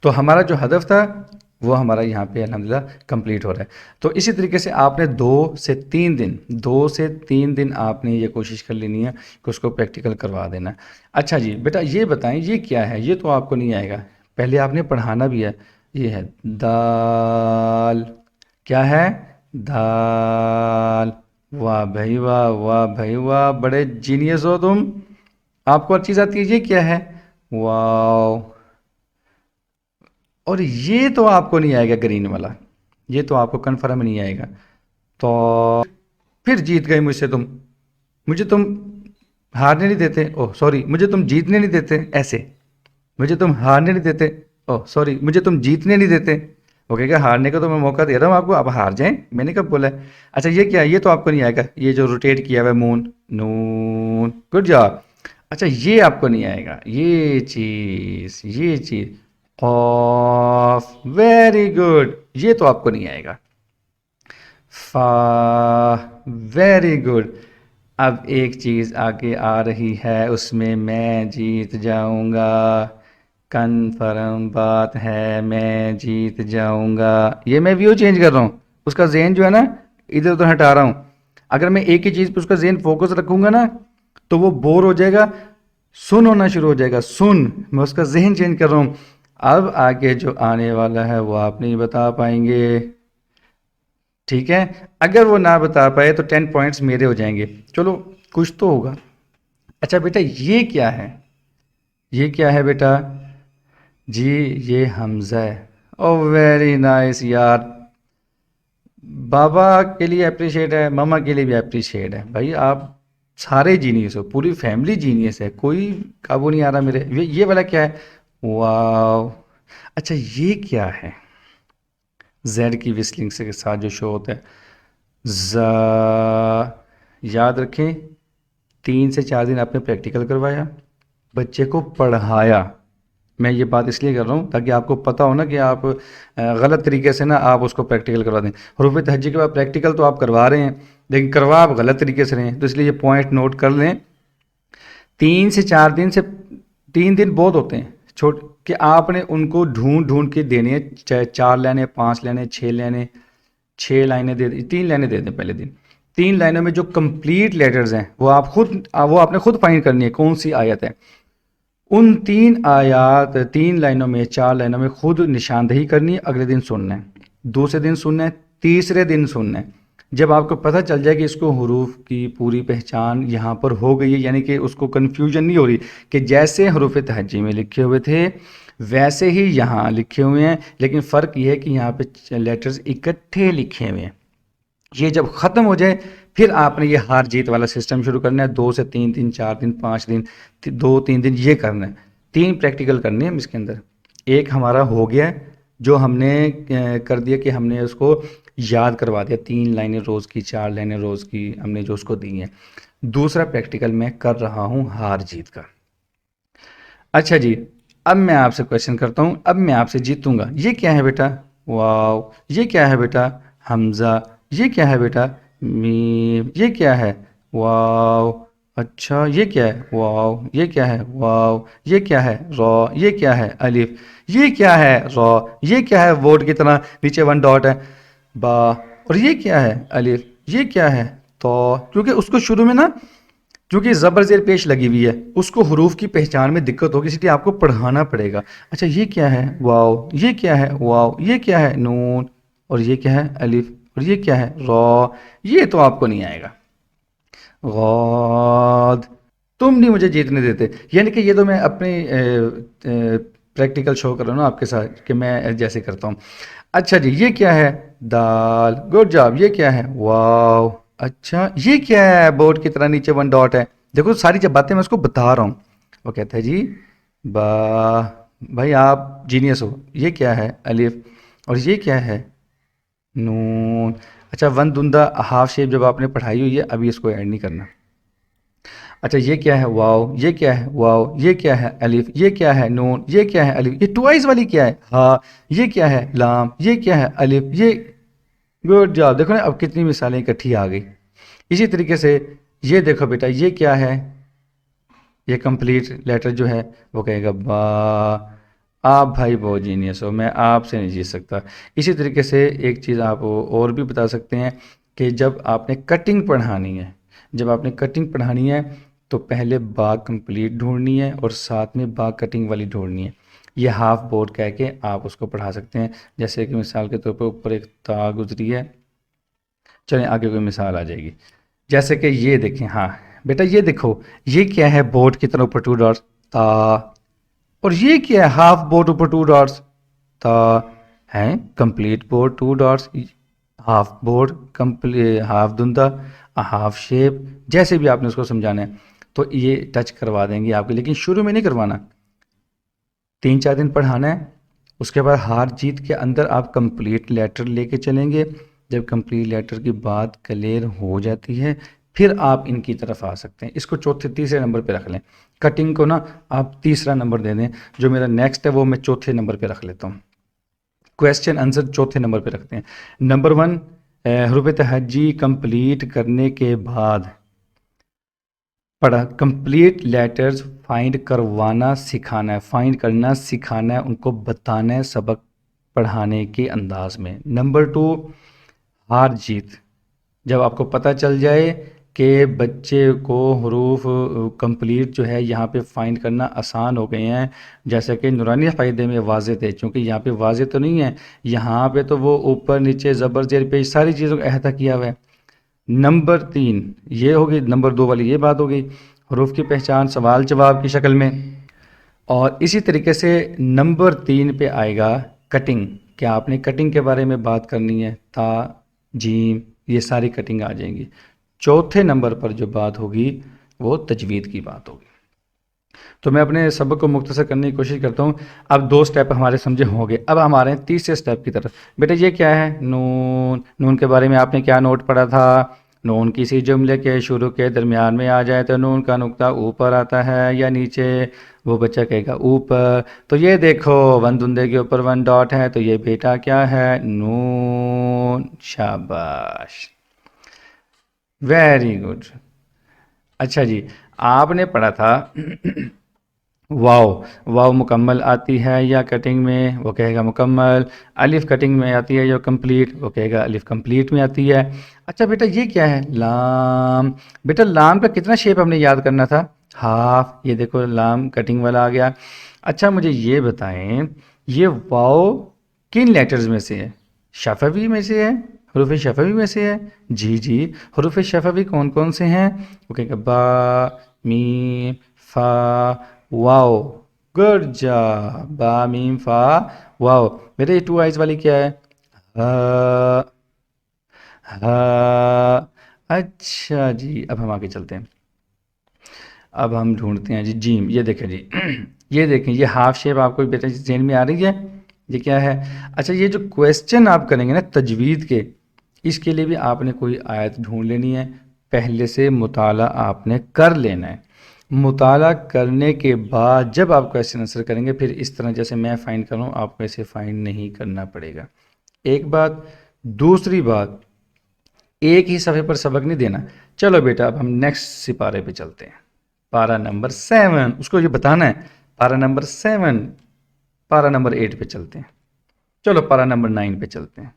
तो हमारा जो हदफ था वो हमारा यहाँ पे अल्हम्दुलिल्लाह कंप्लीट हो रहा है। तो इसी तरीके से आपने 2 से 3 दिन आपने ये कोशिश कर लेनी है कि उसको प्रैक्टिकल करवा देना है। अच्छा जी बेटा, ये बताएं ये क्या है? ये तो आपको नहीं आएगा, पहले आपने पढ़ाना भी है। ये है दाल। क्या है? दाल। वाह भाई वाह, वाह भाई वाह, बड़े जीनियस हो तुम, आपको हर चीज़ आती है। ये क्या है? वाह। और ये तो आपको नहीं आएगा ग्रीन वाला, ये तो आपको कन्फर्म नहीं आएगा। तो फिर जीत गए मुझसे तुम, मुझे तुम हारने नहीं देते, ओह सॉरी, मुझे तुम जीतने नहीं देते ऐसे, मुझे तुम हारने नहीं देते, ओह सॉरी, मुझे तुम जीतने नहीं देते। वो कहेगा हारने का तो मैं मौका दे रहा हूँ आपको, आप हार जाएं, मैंने कब बोला है? अच्छा ये क्या है? ये तो आपको नहीं आएगा, ये जो रोटेट किया हुआ है मून, नून, गुड जॉब। अच्छा ये आपको नहीं आएगा, ये चीज़ ऑफ, वेरी गुड, ये तो आपको नहीं आएगा। फा, वेरी गुड। अब एक चीज़ आगे आ रही है, उसमें मैं जीत जाऊंगा, कन्फर्म बात है, मैं जीत जाऊंगा। ये मैं व्यू चेंज कर रहा हूँ, उसका जेन जो है ना इधर उधर हटा रहा हूँ। अगर मैं एक ही चीज़ पे उसका जेन फोकस रखूंगा ना तो वो बोर हो जाएगा, सुन होना शुरू हो जाएगा, सुन, मैं उसका जहन चेंज कर रहा हूँ। अब आगे जो आने वाला है वो आप नहीं बता पाएंगे, ठीक है? अगर वो ना बता पाए तो 10 पॉइंट्स मेरे हो जाएंगे, चलो कुछ तो होगा। अच्छा बेटा ये क्या है? ये क्या है बेटा? जी ये हमजा है। ओ वेरी नाइस यार, बाबा के लिए अप्रिशिएट है, मामा के लिए भी अप्रिशिएट है। भाई आप सारे जीनियस हो, पूरी फैमिली जीनियस है, कोई काबू नहीं आ रहा मेरे। ये वाला क्या है? वाह। अच्छा ये क्या है? जेड की विस्लिंग से के साथ जो शो होता है, ज़ा, याद रखें 3 से 4 दिन आपने प्रैक्टिकल करवाया, बच्चे को पढ़ाया। मैं ये बात इसलिए कर रहा हूँ ताकि आपको पता हो ना कि आप गलत तरीके से ना आप उसको प्रैक्टिकल करवा दें। हरूफ तहज्जी के बाद प्रैक्टिकल तो आप करवा रहे हैं, लेकिन करवा आप गलत तरीके से रहे हैं, तो इसलिए ये पॉइंट नोट कर लें। 3 से 4 दिन से 3 दिन बहुत होते हैं छोट कि आपने उनको ढूंढ ढूंढ के देने हैं, चाहे 4 लाइनें, 5 लाइनें, 6 लाइनें, 6 लाइनें दे, 3 लाइनें दे दें पहले दिन। 3 लाइनों में जो कंप्लीट लेटर्स हैं वो आप खुद, वो आपने खुद फाइंड करनी है कौन सी आयत है। उन 3 आयात, 3 लाइनों में, 4 लाइनों में खुद निशानदेही करनी है, अगले दिन सुनना है, दूसरे दिन सुनना है, तीसरे दिन सुनना है। जब आपको पता चल जाए कि इसको हरूफ की पूरी पहचान यहाँ पर हो गई है, यानी कि उसको कन्फ्यूजन नहीं हो रही कि जैसे हरूफ तहज्जी में लिखे हुए थे वैसे ही यहाँ लिखे हुए हैं, लेकिन फ़र्क ये है कि यहाँ पे लेटर्स इकट्ठे लिखे हुए हैं। ये जब ख़त्म हो जाए फिर आपने ये हार जीत वाला सिस्टम शुरू करना है। 2 से 3 दिन, 4 दिन, 5 दिन, 2-3 दिन ये करना है। 3 प्रैक्टिकल करने हैं इसके अंदर। एक हमारा हो गया है, जो हमने कर दिया कि हमने उसको याद करवा दिया, 3 लाइनें रोज़ की, 4 लाइनें रोज़ की हमने जो उसको दी हैं। दूसरा प्रैक्टिकल मैं कर रहा हूँ हार जीत का। अच्छा जी, अब मैं आपसे क्वेश्चन करता हूँ, अब मैं आपसे जीतूंगा। ये क्या है बेटा? वाव। ये क्या है बेटा? हमज़ा। ये क्या है बेटा? मीम। ये क्या है? वाव। अच्छा ये क्या है? वाव। ये क्या है? वाव। ये क्या है? रॉ। ये क्या है? अलिफ। ये क्या है? रॉ। ये क्या है? वोट की तरह नीचे 1 डॉट है, बा। और ये क्या है? अलिफ। ये क्या है? तो क्योंकि उसको शुरू में ना, क्योंकि ज़बर ज़ेर पेश लगी हुई है, उसको हरूफ की पहचान में दिक्कत होगी, इसलिए आपको पढ़ाना पड़ेगा। अच्छा ये क्या है? वाव। ये क्या है? वाव। ये क्या है? नून। और ये क्या है? अलिफ। और ये क्या है? रॉ। ये तो आपको नहीं आएगा। गौद। तुम नहीं मुझे जीतने देते, यानी कि ये तो मैं अपनी प्रैक्टिकल शो कर रहा हूँ ना आपके साथ कि मैं जैसे करता हूँ। अच्छा जी ये क्या है? दाल, गुड जॉब। ये क्या है? वाव। अच्छा ये क्या है? बोर्ड की तरह नीचे 1 डॉट है। देखो सारी जब बातें मैं उसको बता रहा हूँ, वो कहता है जी बा। भाई आप जीनियस हो। ये क्या है? अलिफ। और ये क्या है? नून। अच्छा वन दुंदा हाफ शेप जब आपने पढ़ाई हुई है, अभी इसको ऐड नहीं करना। अच्छा ये क्या है? वाव। ये क्या है? वाव। ये क्या है? अलिफ। ये क्या है? नून। ये क्या है? अलिफ। ये ट्वाइस वाली क्या है? हाँ। ये क्या है? लाम। ये क्या है? अलिफ। ये, गुड जॉब। देखो ना अब कितनी मिसालें इकट्ठी आ गई। इसी तरीके से ये देखो बेटा, ये क्या है? ये कंप्लीट लेटर जो है वो कहेगा बा। आप भाई बहुत जीनियस हो, मैं आपसे नहीं जीत सकता। इसी तरीके से एक चीज़ आप और भी बता सकते हैं कि जब आपने कटिंग पढ़ानी है, जब आपने कटिंग पढ़ानी है तो पहले बा कंप्लीट ढूंढनी है और साथ में बा कटिंग वाली ढूंढनी है। ये हाफ बोर्ड कह के आप उसको पढ़ा सकते हैं। जैसे कि मिसाल के तौर पर ऊपर एक ता गुजरी है, चलें आगे कोई मिसाल आ जाएगी। जैसे कि ये देखें, हाँ बेटा ये देखो, ये क्या है बोर्ड की तरह ऊपर टू डॉट्स ता, और ये क्या है हाफ बोर्ड ऊपर टू डॉट्स ता, है complete board two dots, half board complete, half धुंधा, हाफ शेप, जैसे भी आपने उसको समझाना है तो ये टच करवा देंगे आपके, लेकिन शुरू में नहीं करवाना, 3-4 दिन पढ़ाना है। उसके बाद हार जीत के अंदर आप कंप्लीट लेटर लेके चलेंगे। जब कंप्लीट लेटर की बात क्लियर हो जाती है फिर आप इनकी तरफ आ सकते हैं। इसको चौथे तीसरे नंबर पे रख लें, कटिंग को ना आप तीसरा नंबर दे दें, जो मेरा नेक्स्ट है वो मैं चौथे नंबर पे रख लेता हूँ। क्वेश्चन आंसर चौथे नंबर पे रखते हैं। नंबर 1, हरूफ तहज्जी कंप्लीट करने के बाद पढ़ा, कंप्लीट लेटर्स फाइंड करवाना सिखाना है, फाइंड करना सिखाना है, उनको बताना है सबक पढ़ाने के अंदाज में। नंबर 2, हार जीत, जब आपको पता चल जाए कि बच्चे को हरूफ कंप्लीट जो है यहाँ पे फाइंड करना आसान हो गए हैं, जैसे कि नूरानी फ़ायदे में वाज़े थे, क्योंकि यहाँ पे वाज़े तो नहीं है, यहाँ पे तो वो ऊपर नीचे ज़बर ज़ेर पेश सारी चीज़ों का अहता किया हुआ है। नंबर 3 ये हो गई, नंबर 2 वाली ये बात हो गई, हरूफ की पहचान सवाल जवाब की शक्ल में। और इसी तरीके से नंबर 3 पे आएगा कटिंग, क्या आपने कटिंग के बारे में बात करनी है, ता जीम ये सारी कटिंग आ जाएंगी। चौथे नंबर पर जो बात होगी वो तजवीद की बात होगी। तो मैं अपने सबक को मुख्तसर करने की कोशिश करता हूँ। अब 2 स्टेप हमारे समझे होंगे, अब हम आ रहे हैं तीसरे स्टेप की तरफ। बेटा ये क्या है, नून, नून के बारे में आपने क्या नोट पढ़ा था, नून किसी जुमले के शुरू के दरमियान में आ जाए तो नून का नुक्ता ऊपर आता है या नीचे, वो बच्चा कहेगा ऊपर। तो ये देखो वन धुंधे के ऊपर 1 डॉट है, तो ये बेटा क्या है, नून, शाबाश, वेरी गुड। अच्छा जी, आपने पढ़ा था वाव, वाव मुकम्मल आती है या कटिंग में, वो कहेगा मुकम्मल। अलिफ कटिंग में आती है या कंप्लीट, वो कहेगा अलिफ कंप्लीट में आती है। अच्छा बेटा ये क्या है, लाम, बेटा लाम का कितना शेप हमने याद करना था, हाफ, ये देखो लाम कटिंग वाला आ गया। अच्छा मुझे ये बताएं, ये वाव किन लेटर्स में से है, शफवी में से है, हरूफ शफवी में से है, जी जी। हरूफ शफवी कौन कौन से हैं, वो कहेगा बा, मीम, फा, वाओ, गुड जॉब, बा मीम फा वाओ। बेटा ये 2 आइज वाली क्या है, हा, हा। अच्छा जी, अब हम आगे चलते हैं, अब हम ढूंढते हैं जी जीम, ये देखें जी ये देखें, ये हाफ शेप आपको बेटा जेन में आ रही है, ये क्या है। अच्छा ये जो क्वेश्चन आप करेंगे ना तजवीद के, इसके लिए भी आपने कोई आयत ढूंढ लेनी है, पहले से मुताला आपने कर लेना है। मुताला करने के बाद जब आप क्वेश्चन आंसर करेंगे फिर इस तरह जैसे मैं फाइंड कर रहा हूँ आपको ऐसे फाइंड नहीं करना पड़ेगा। एक बात, दूसरी बात, एक ही सफ़े पर सबक नहीं देना। चलो बेटा अब हम नेक्स्ट सिपारे पे चलते हैं, पारा नंबर 7, उसको ये बताना है, पारा नंबर 7, पारा नंबर 8 पे चलते हैं, चलो पारा नंबर 9 पे चलते हैं।